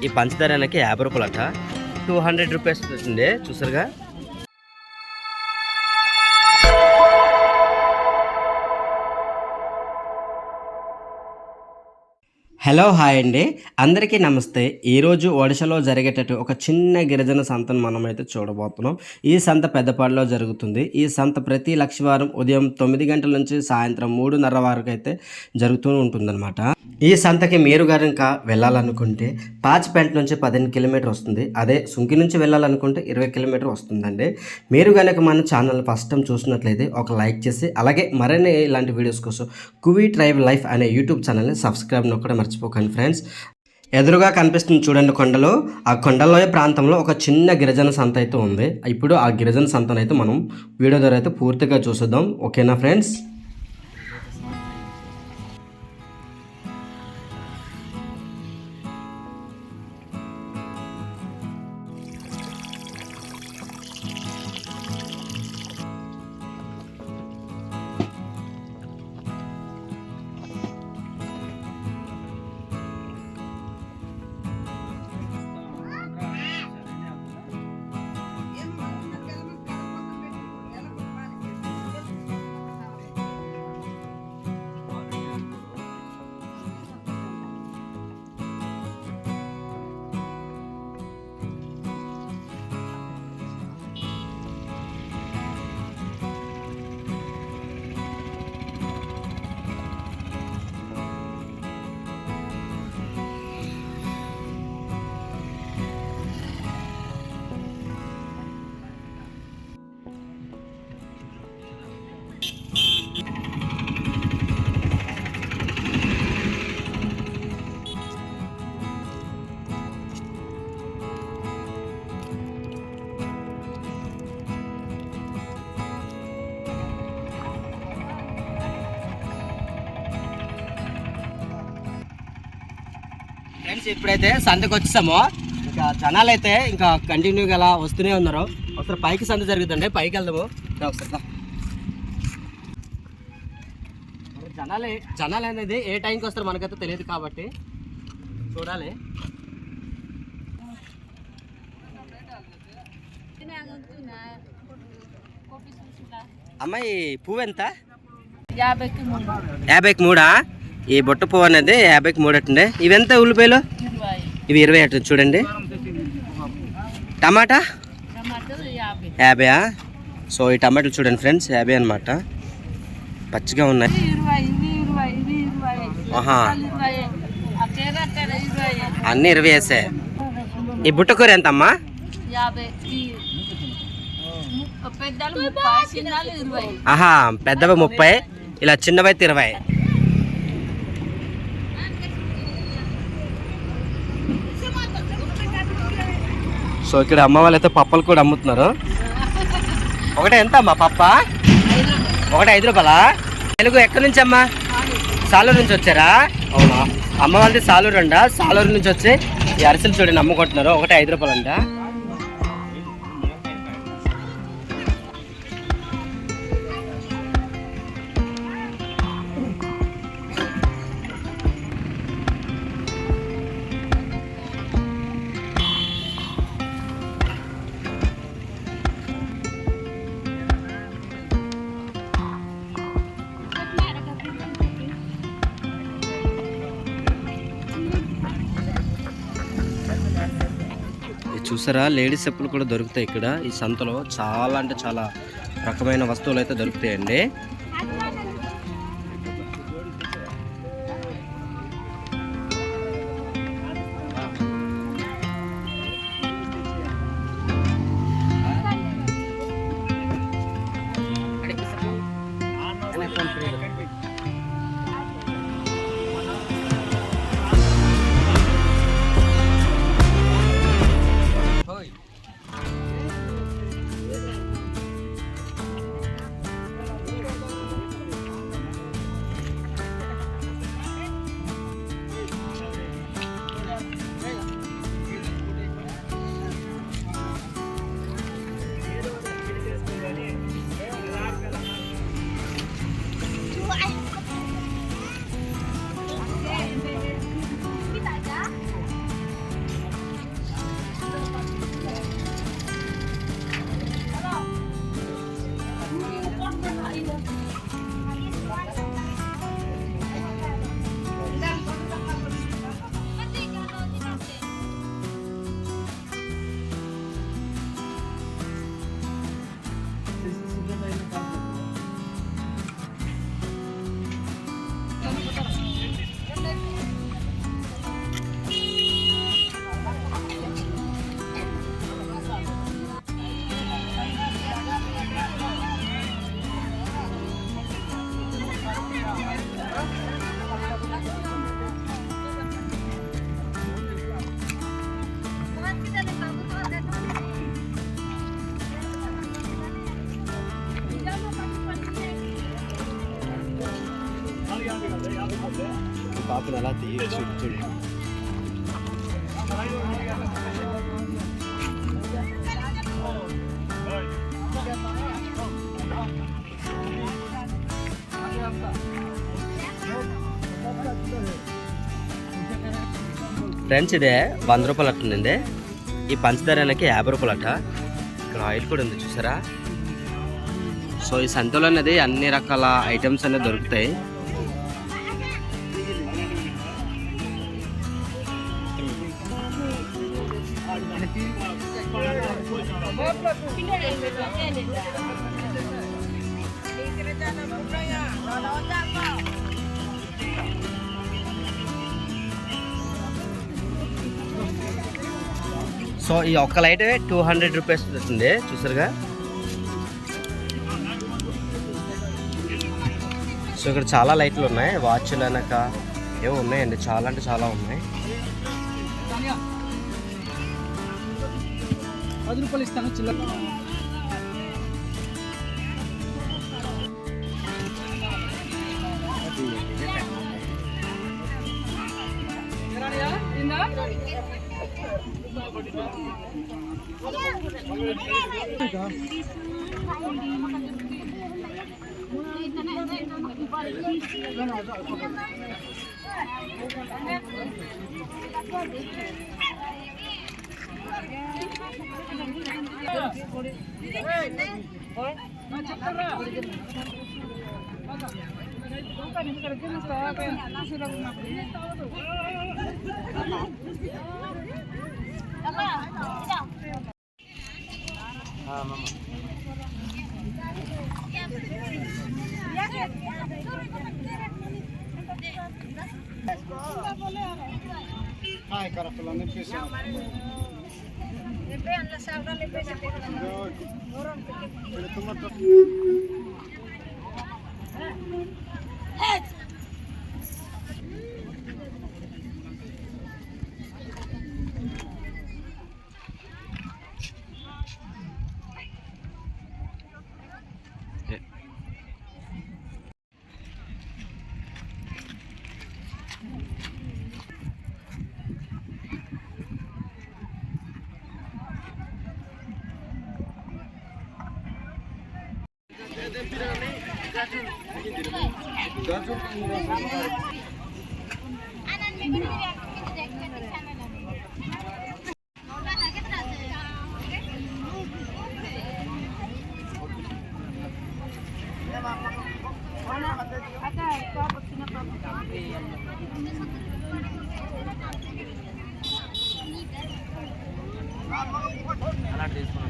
ఈ పంచదార అనేది 50 రూపాయలు అట. 200 రూపీస్ ఉండే చూసారుగా. హలో హాయ్ అండి, అందరికీ నమస్తే. ఈరోజు ఒడిశాలో జరిగేటట్టు ఒక చిన్న గిరిజన సంతను మనమైతే చూడబోతున్నాం. ఈ సంత పెద్దపాడులో జరుగుతుంది. ఈ సంత ప్రతి లక్షవారం ఉదయం 9 గంటల నుంచి సాయంత్రం 3:30 వరకు అయితే జరుగుతూ ఉంటుందన్నమాట. ఈ సంతకి మీరు కనుక వెళ్ళాలనుకుంటే పాచిపేట నుంచి 15 కిలోమీటర్ వస్తుంది. అదే సుంకి నుంచి వెళ్ళాలనుకుంటే 20 కిలోమీటర్ వస్తుందండి. మీరు కనుక మన ఛానల్ ఫస్ట్ టైం చూసినట్లయితే ఒక లైక్ చేసి, అలాగే మరిన్ని ఇలాంటి వీడియోస్ కోసం కువి ట్రైబ్ లైఫ్ అనే యూట్యూబ్ ఛానల్ని సబ్స్క్రైబ్ నొక్కడం మర్చిపోకండి ఫ్రెండ్స్. ఎదురుగా కనిపిస్తుంది చూడండి కొండలు. ఆ కొండలోయ ప్రాంతంలో ఒక చిన్న గిరిజన సంత అయితే ఉంది. ఇప్పుడు ఆ గిరిజన సంతను అయితే మనం వీడియో ద్వారా అయితే పూర్తిగా చూసేద్దాం. ఓకేనా ఫ్రెండ్స్? ఫ్రెండ్స్, ఇప్పుడైతే సంతకు వచ్చేసాము. ఇంకా జనాలు అయితే ఇంకా కంటిన్యూగా అలా వస్తూనే ఉన్నారు. ఒకసారి పైకి సంత జరుగుతుందండి, పైకి వెళ్దాము. ఒకసారి జనాలు అనేది ఏ టైంకి వస్తారో మనకైతే తెలియదు కాబట్టి చూడాలి. అమ్మాయి పువ్వు ఎంత? 50కి 3. ఈ బొట్ట పువ్వు అనేది 50కి 3 అట్టండి. ఇవి ఎంత ఉల్లిపాయలు? ఇవి 20 అట్టు చూడండి. టమాటా 50. సో ఈ టమాటాలు చూడండి ఫ్రెండ్స్, 50 అనమాట. పచ్చిగా ఉన్నాయి. ఆహా, అన్నీ 20 వేసే. ఈ బుట్టకూర ఎంత అమ్మా? ఆహా, పెద్దవి 30, ఇలా చిన్నవైతే 20. సో ఇక్కడ అమ్మ వాళ్ళు అయితే పప్పలు కూడా అమ్ముతున్నారు. ఒకటే ఎంత అమ్మా పప్ప? ఒకటే 5 రూపాయలా? తెలుగు ఎక్కడి నుంచి అమ్మా? సాలూరు నుంచి వచ్చారా? అవునా, అమ్మ వాళ్ళది సాలూరు అంట. సాలూరు నుంచి వచ్చి ఈ అరిసెలు చూడండి అమ్ముకుంటున్నారు. ఒకటే 5 రూపాయలు అంట. చూసారా, లేడీస్ చెప్పులు కూడా దొరుకుతాయి ఇక్కడ. ఈ సంతలో చాలా అంటే చాలా రకమైన వస్తువులు అయితే దొరుకుతాయండి. పాపను అలా తీయచ్చు చూడు. ఫ్రెండ్స్ ఇదే 100 రూపాయలు అట్టుందండి. ఈ పంచదార అనేది 50 రూపాయలు అట. ఇక్కడ ఆయిల్ కూడా ఉంది చూసారా. సో ఈ సంతలో అనేది అన్ని రకాల ఐటమ్స్ అనేది దొరుకుతాయి. సో ఈ ఒక్క లైట్ 200 రూపీస్ వస్తుంది చూసారుగా. సో ఇక్కడ చాలా లైట్లు ఉన్నాయి, వాచ్లు అనక ఏవో ఉన్నాయండి, చాలా అంటే చాలా ఉన్నాయి. 10 రూపాయలు ఇస్తాను చిల్లర. అలా తీసుకుని